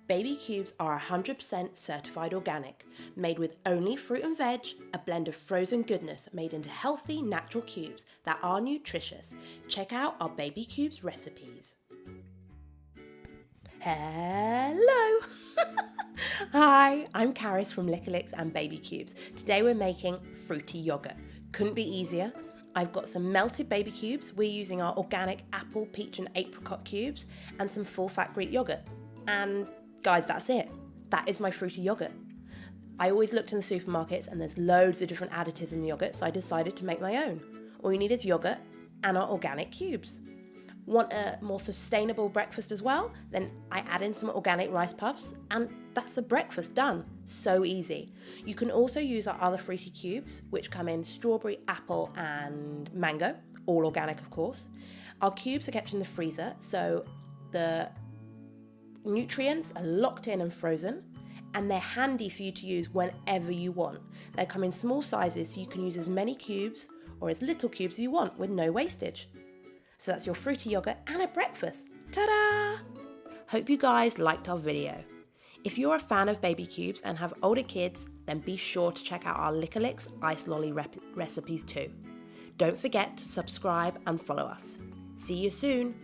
Baby Cübes are 100% certified organic, made with only fruit and veg, a blend of frozen goodness made into healthy, natural cubes that are nutritious. Check out our Baby Cübes recipes. Hello! Hi, I'm Caris from LICKALIX and Baby Cübes. Today we're making fruity yogurt. Couldn't be easier. I've got some melted baby cubes. We're using our organic apple, peach and apricot cubes and some full-fat Greek yogurt. And guys, that's it. That is my fruity yogurt. I always looked in the supermarkets and there's loads of different additives in the yogurt, so I decided to make my own. All you need is yogurt and our organic cubes. Want a more sustainable breakfast as well? Then I add in some organic rice puffs and that's a breakfast done. So easy. You can also use our other fruity cubes, which come in strawberry, apple and mango, all organic of course. Our cubes are kept in the freezer, so the nutrients are locked in and frozen, and they're handy for you to use whenever you want. They come in small sizes, so you can use as many cubes or as little cubes as you want with no wastage. So that's your fruity yogurt and a breakfast. Ta-da! Hope you guys liked our video. If you're a fan of baby cubes and have older kids, then be sure to check out our LICKALIX ice lolly recipes too. Don't forget to subscribe and follow us. See you soon.